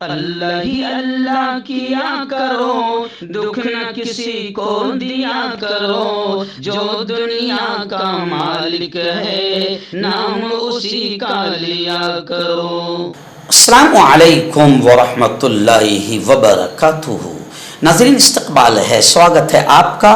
اللہ ہی اللہ کیا کرو، دکھ نہ کسی کو دیا کرو، جو دنیا کا مالک ہے نام اسی کا لیا کرو۔ السلام علیکم ورحمۃ اللہ وبرکاتہ۔ ناظرین، استقبال ہے، سواگت ہے آپ کا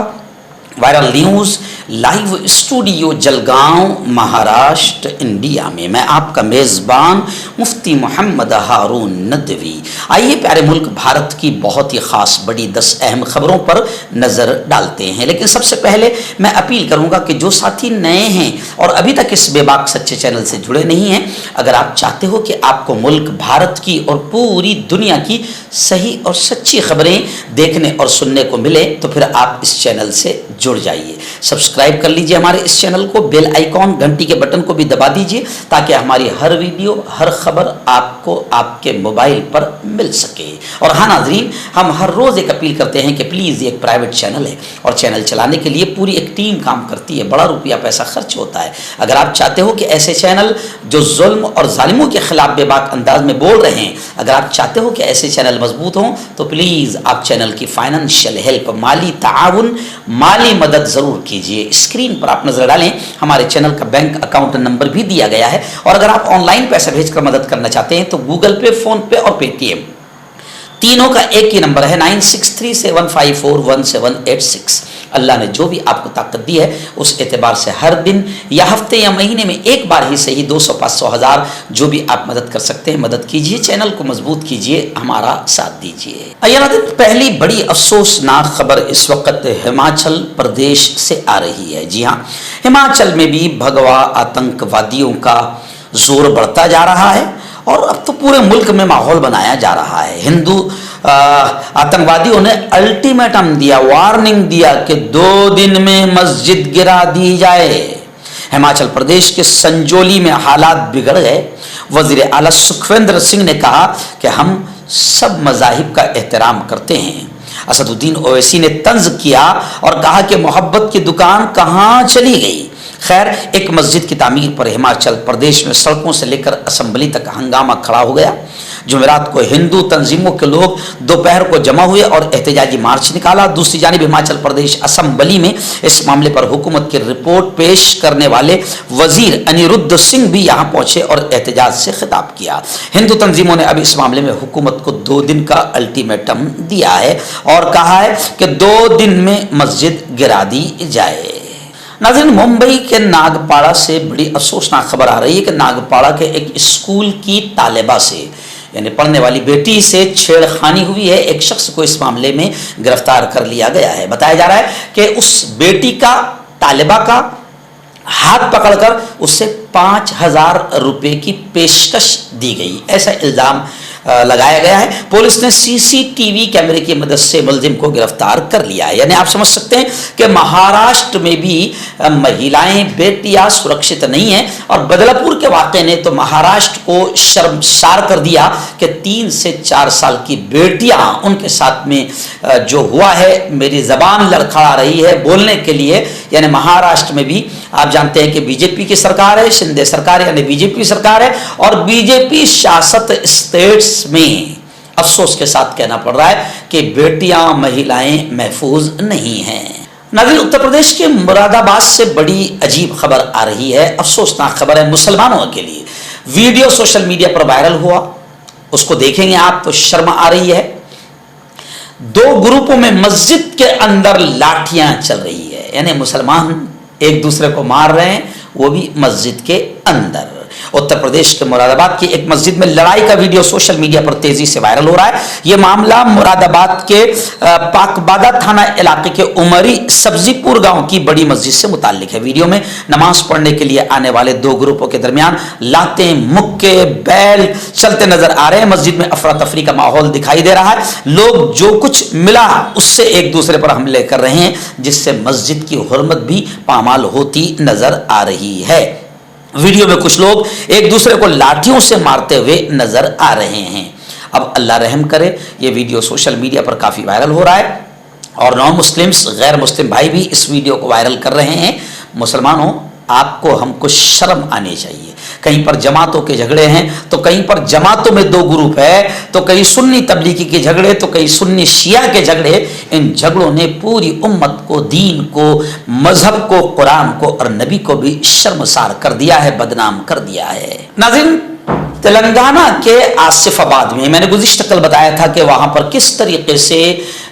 viral news live studio Jalgaon Maharashtra India میں۔ میں آپ کا میزبان مفتی محمد ہارون ندوی۔ آئیے پیارے ملک بھارت کی بہت ہی خاص بڑی 10 اہم خبروں پر نظر ڈالتے ہیں، لیکن سب سے پہلے میں اپیل کروں گا کہ جو ساتھی نئے ہیں اور ابھی تک اس بے باک سچے چینل سے جڑے نہیں ہیں، اگر آپ چاہتے ہو کہ آپ کو ملک بھارت کی اور پوری دنیا کی صحیح اور سچی خبریں دیکھنے اور سننے کو ملے تو پھر آپ اس چینل سے جڑ جائیے۔ سبسکرائب کر لیجئے ہمارے اس چینل کو، بیل آئیکن گھنٹی کے بٹن کو بھی دبا دیجئے تاکہ ہماری ہر ویڈیو ہر خبر آپ کو آپ کے موبائل پر مل سکے۔ اور ہاں ناظرین، ہم ہر روز ایک اپیل کرتے ہیں کہ پلیز، یہ ایک پرائیویٹ چینل ہے اور چینل چلانے کے لیے پوری ایک ٹیم کام کرتی ہے، بڑا روپیہ پیسہ خرچ ہوتا ہے۔ اگر آپ چاہتے ہو کہ ایسے چینل جو ظلم اور ظالموں کے خلاف بے باک انداز میں بول رہے ہیں، اگر آپ چاہتے ہو کہ ایسے چینل مضبوط ہوں تو پلیز آپ چینل کی فائنینشیل ہیلپ، مالی تعاون، مالی مدد ضرور کیجئے۔ اسکرین پر آپ نظر ڈالیں، ہمارے چینل کا بینک اکاؤنٹ نمبر بھی دیا گیا ہے، اور اگر آپ آن لائن پیسہ بھیج کر مدد کرنا چاہتے ہیں تو گوگل پے، فون پے اور پے ٹی ایم تینوں کا ایک ہی نمبر ہے 9637541786۔ اللہ نے جو بھی آپ کو طاقت دی ہے اس اعتبار سے ہر دن یا ہفتے یا مہینے میں ایک بار ہی صحیح 200، 500، 1000 جو بھی آپ مدد کر سکتے ہیں مدد کیجئے، چینل کو مضبوط کیجئے، ہمارا ساتھ دیجئے۔ پہلی بڑی افسوسناک خبر اس وقت ہماچل پردیش سے آ رہی ہے۔ جی ہاں، ہماچل میں بھی بھگوا آتنک وادیوں کا زور بڑھتا جا رہا ہے اور اب تو پورے ملک میں ماحول بنایا جا رہا ہے۔ ہندو آتنکوادیوں نے الٹیمیٹم دیا، وارننگ دیا کہ 2 دن میں مسجد گرا دی جائے۔ ہماچل پردیش کے سنجولی میں حالات بگڑ گئے۔ وزیر اعلیٰ سکھویندر سنگھ نے کہا کہ ہم سب مذاہب کا احترام کرتے ہیں۔ اسد الدین اویسی نے طنز کیا اور کہا کہ محبت کی دکان کہاں چلی گئی۔ خیر، ایک مسجد کی تعمیر پر ہماچل پردیش میں سڑکوں سے لے کر اسمبلی تک ہنگامہ کھڑا ہو گیا۔ جمعرات کو ہندو تنظیموں کے لوگ دوپہر کو جمع ہوئے اور احتجاجی مارچ نکالا۔ دوسری جانب ہماچل پردیش اسمبلی میں اس معاملے پر حکومت کی رپورٹ پیش کرنے والے وزیر انیرودھ سنگھ بھی یہاں پہنچے اور احتجاج سے خطاب کیا۔ ہندو تنظیموں نے اب اس معاملے میں حکومت کو 2 دن کا الٹیمیٹم دیا ہے اور کہا ہے کہ 2 دن میں مسجد گرا دی جائے۔ ناظرین، ممبئی کے ناگپاڑا سے بڑی افسوسناک خبر آ رہی ہے کہ ناگپاڑا کے ایک اسکول کی طالبہ سے، یعنی پڑھنے والی بیٹی سے چھیڑ خانی ہوئی ہے۔ ایک شخص کو اس معاملے میں گرفتار کر لیا گیا ہے۔ بتایا جا رہا ہے کہ اس بیٹی کا، طالبہ کا ہاتھ پکڑ کر اس سے 5000 روپے کی پیشکش دی گئی، ایسا الزام لگایا گیا ہے۔ پولیس نے CCTV کیمرے کی مدد سے ملزم کو گرفتار کر لیا ہے۔ یعنی آپ سمجھ سکتے ہیں کہ مہاراشٹر میں بھی مہیلائیں، بیٹیاں سرکشت نہیں ہیں، اور بدلا پور کے واقعے نے تو مہاراشٹر کو شرمسار کر دیا کہ 3 سے 4 سال کی بیٹیاں، ان کے ساتھ میں جو ہوا ہے، میری زبان لڑکھڑا رہی ہے بولنے کے لیے۔ یعنی مہاراشٹر میں بھی آپ جانتے ہیں کہ BJP کی سرکار ہے، شندے سرکار یعنی BJP سرکار ہے، اور BJP شاست اسٹیٹس میں افسوس کے ساتھ کہنا پڑ رہا ہے کہ بیٹیاں، مہیلائیں محفوظ نہیں ہیں۔ ناظرین، اتر پردیش کے مراد آباد سے بڑی عجیب خبر آ رہی ہے، افسوسناک خبر ہے مسلمانوں کے لیے۔ ویڈیو سوشل میڈیا پر وائرل ہوا، اس کو دیکھیں گے آپ تو شرم آ رہی ہے۔ 2 گروپوں میں مسجد کے اندر لاٹھیاں چل رہی ہے، یعنی مسلمان ایک دوسرے کو مار رہے ہیں، وہ بھی مسجد کے اندر۔ اتر پردیش کے مراد آباد کی ایک مسجد میں لڑائی کا ویڈیو سوشل میڈیا پر تیزی سے وائرل ہو رہا ہے۔ یہ معاملہ مراد آباد کے پاکبادہ تھانہ علاقے کے عمری سبزی پور گاؤں کی بڑی مسجد سے متعلق ہے۔ ویڈیو میں نماز پڑھنے کے لیے آنے والے 2 گروپوں کے درمیان لاتیں، مکے، بیل چلتے نظر آ رہے ہیں۔ مسجد میں افراتفری کا ماحول دکھائی دے رہا ہے، لوگ جو کچھ ملا اس سے ایک دوسرے پر حملے کر رہے ہیں، جس سے مسجد کی حرمت بھی پامال ہوتی نظر آ رہی ہے۔ ویڈیو میں کچھ لوگ ایک دوسرے کو لاٹھیوں سے مارتے ہوئے نظر آ رہے ہیں۔ اب اللہ رحم کرے، یہ ویڈیو سوشل میڈیا پر کافی وائرل ہو رہا ہے اور نان مسلمز، غیر مسلم بھائی بھی اس ویڈیو کو وائرل کر رہے ہیں۔ مسلمانوں، آپ کو ہم کو شرم آنی چاہیے. کہیں پر جماعتوں کے جھگڑے ہیں تو کہیں پر جماعتوں میں دو گروپ ہے, تو کہیں سنی تبلیغی کے جھگڑے تو کہیں سنی شیعہ کے جھگڑے. ان جھگڑوں نے پوری امت کو, دین کو, مذہب کو, قرآن کو اور نبی کو بھی شرمسار کر دیا ہے, بدنام کر دیا ہے. ناظرین, تلنگانہ کے آصف آباد میں نے گزشتہ کل بتایا تھا کہ وہاں پر کس طریقے سے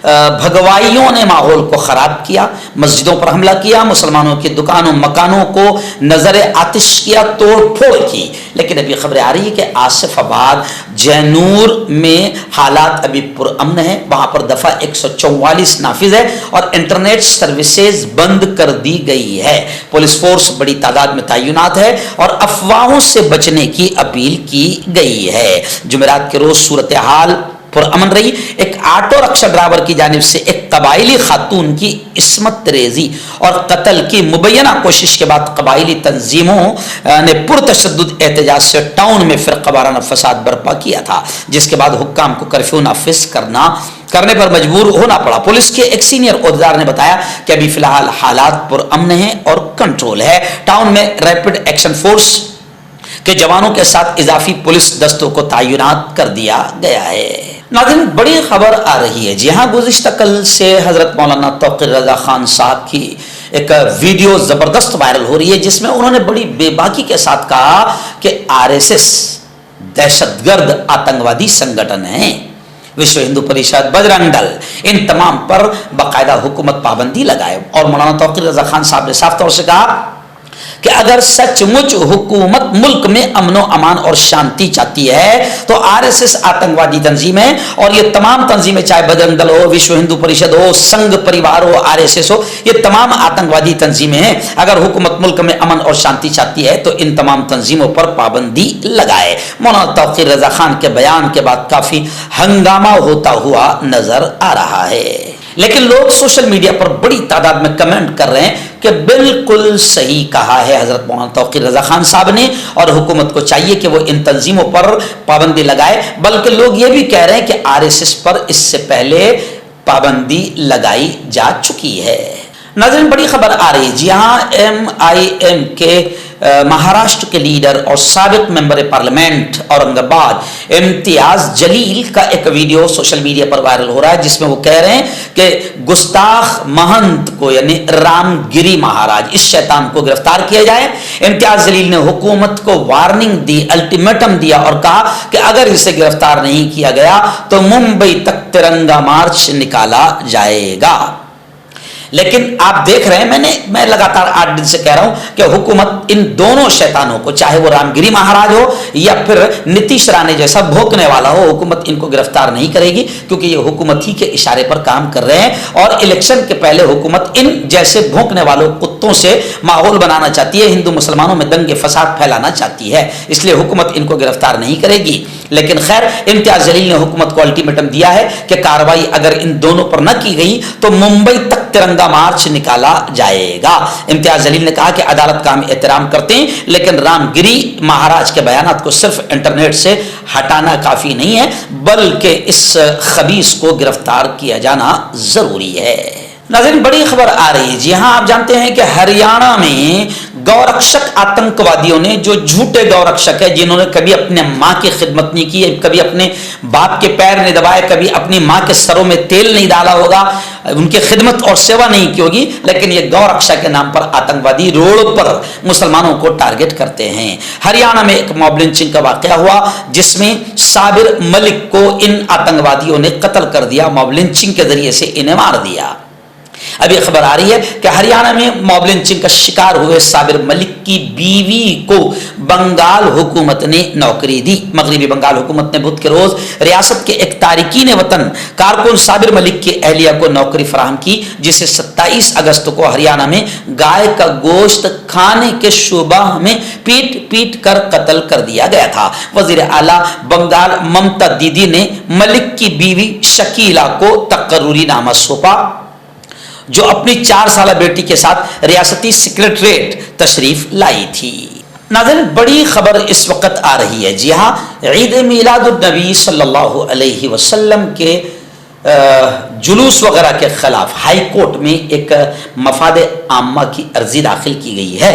بھگوائیوں نے ماحول کو خراب کیا, مسجدوں پر حملہ کیا, مسلمانوں کی دکانوں مکانوں کو نظر آتش کیا, توڑ پھوڑ کی. لیکن ابھی خبریں آ رہی ہے کہ آصف آباد جینور میں حالات ابھی پرامن ہے. وہاں پر دفعہ 144 نافذ ہے اور انٹرنیٹ سروسز بند کر دی گئی ہے. پولیس فورس بڑی تعداد میں تعینات ہے اور افواہوں سے بچنے کی اپیل کی گئی ہے. جمعرات کے روز صورتحال پرامن رہی. ایک آٹو رکشہ ڈرائیور کی جانب سے ایک قبائلی خاتون کی عصمت ریزی اور قتل کی مبینہ کوشش کے بعد قبائلی تنظیموں نے پرتشدد احتجاج سے ٹاؤن میں فرقہ وارانہ فساد برپا کیا تھا, جس کے بعد حکام کو کرفیو نافذ کرنے پر مجبور ہونا پڑا. پولیس کے ایک سینئر عہدیدار نے بتایا کہ ابھی فی الحال حالات پرامن ہیں اور کنٹرول ہے. ٹاؤن میں ریپڈ ایکشن فورس کے جوانوں کے ساتھ اضافی پولیس دستوں کو تعینات کر دیا گیا ہے. ناظرین, بڑی خبر آ رہی ہے. جی ہاں, گزشتہ کل سے حضرت مولانا توقیر رضا خان صاحب کی ایک ویڈیو زبردست وائرل ہو رہی ہے, جس میں انہوں نے بڑی بے باکی کے ساتھ کہا کہ RSS دہشت گرد آتنکوادی سنگٹن ہیں. وشو ہندو پریشد, بجرنگ دل, ان تمام پر باقاعدہ حکومت پابندی لگائے. اور مولانا توقیر رضا خان صاحب نے صاف طور سے کہا کہ اگر سچ مچ حکومت ملک میں امن و امان اور شانتی چاہتی ہے تو RSS آتنکوادی تنظیم ہے, اور یہ تمام تنظیمیں چاہے بجرنگ دل ہو, وشو ہندو پریشد ہو, سنگھ پریوار ہو, RSS ہو, یہ تمام آتنکوادی تنظیمیں ہیں. اگر حکومت ملک میں امن اور شانتی چاہتی ہے تو ان تمام تنظیموں پر پابندی لگائے. مولانا توقیر رضا خان کے بیان کے بعد کافی ہنگامہ ہوتا ہوا نظر آ رہا ہے. لیکن لوگ سوشل میڈیا پر بڑی تعداد میں کمنٹ کر رہے ہیں کہ بالکل صحیح کہا ہے حضرت مولانا توقیر رضا خان صاحب نے, اور حکومت کو چاہیے کہ وہ ان تنظیموں پر پابندی لگائے. بلکہ لوگ یہ بھی کہہ رہے ہیں کہ RSS پر اس سے پہلے پابندی لگائی جا چکی ہے. ناظرین, بڑی خبر آ رہی ہے. جی ہاں, MIM کے مہاراشٹر کے لیڈر اور سابق ممبر پارلیمنٹ اورنگ آباد امتیاز جلیل کا ایک ویڈیو سوشل میڈیا پر وائرل ہو رہا ہے, جس میں وہ کہہ رہے ہیں کہ گستاخ مہنت کو یعنی رام گری مہاراج, اس شیطان کو گرفتار کیا جائے. امتیاز جلیل نے حکومت کو وارننگ دی, الٹیمیٹم دیا اور کہا کہ اگر اسے گرفتار نہیں کیا گیا تو ممبئی تک ترنگا مارچ نکالا جائے گا. لیکن آپ دیکھ رہے ہیں, میں لگاتار 8 دن سے کہہ رہا ہوں کہ حکومت ان دونوں شیطانوں کو, چاہے وہ رام گری مہاراج ہو یا پھر نتیش رانے جیسا بھونکنے والا ہو, حکومت ان کو گرفتار نہیں کرے گی, کیونکہ یہ حکومت ہی کے اشارے پر کام کر رہے ہیں. اور الیکشن کے پہلے حکومت ان جیسے بھونکنے والوں کتوں سے ماحول بنانا چاہتی ہے, ہندو مسلمانوں میں دنگے فساد پھیلانا چاہتی ہے, اس لیے حکومت ان کو گرفتار نہیں کرے گی. لیکن خیر, امتیاز جلیل نے حکومت کو الٹیمیٹم دیا ہے کہ کارروائی اگر ان دونوں پر نہ کی گئی تو ممبئی تک ترنگا مارچ نکالا جائے گا. امتیاز جلیل نے کہا کہ عدالت کا ہم احترام کرتے ہیں, لیکن رام گری مہاراج کے بیانات کو صرف انٹرنیٹ سے ہٹانا کافی نہیں ہے, بلکہ اس خبیث کو گرفتار کیا جانا ضروری ہے. ناظرین, بڑی خبر آ رہی ہے. جی ہاں, آپ جانتے ہیں کہ ہریانہ میں گورکشک آتنکوادیوں نے, جو جھوٹے گورکشک ہے, جنہوں نے کبھی اپنے ماں کی خدمت نہیں کی, کبھی اپنے باپ کے پیر نہیں دبائے, کبھی اپنی ماں کے سروں میں تیل نہیں ڈالا ہوگا, ان کی خدمت اور سیوا نہیں کی ہوگی, لیکن یہ گورکشا کے نام پر آتنکوادی روڈ پر مسلمانوں کو ٹارگٹ کرتے ہیں. ہریانہ میں ایک موب لنچنگ کا واقعہ ہوا, جس میں صابر ملک کو ان آتنکوادیوں نے قتل کر دیا, موب لنچنگ کے ذریعے سے انہیں مار دیا. ابھی خبر آ رہی ہے کہ ہریانہ میں موب لنچنگ کا شکار ہوئے صابر ملک کی بیوی کو بنگال حکومت نے نوکری دی. مغربی بنگال حکومت نے بدھ کے روز ریاست کے ایک تارکین وطن کارکن صابر ملک کی اہلیہ کو نوکری فراہم کی, جسے 27 اگست کو ہریانہ میں گائے کا گوشت کھانے کے شعبہ میں پیٹ پیٹ کر قتل کر دیا گیا تھا. وزیر اعلیٰ بنگال ممتا دیدی نے ملک کی بیوی شکیلا کو تقرری نامہ سونپا, جو اپنی 4 سالہ بیٹی کے ساتھ ریاستی سیکریٹریٹ تشریف لائی تھی. ناظرین, بڑی خبر اس وقت آ رہی ہے. جی ہاں, عید میلاد النبی صلی اللہ علیہ وسلم کے جلوس وغیرہ کے خلاف ہائی کورٹ میں ایک مفاد عامہ کی عرضی داخل کی گئی ہے.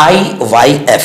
IYF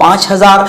5,000,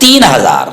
3,000।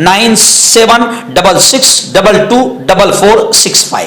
9766224465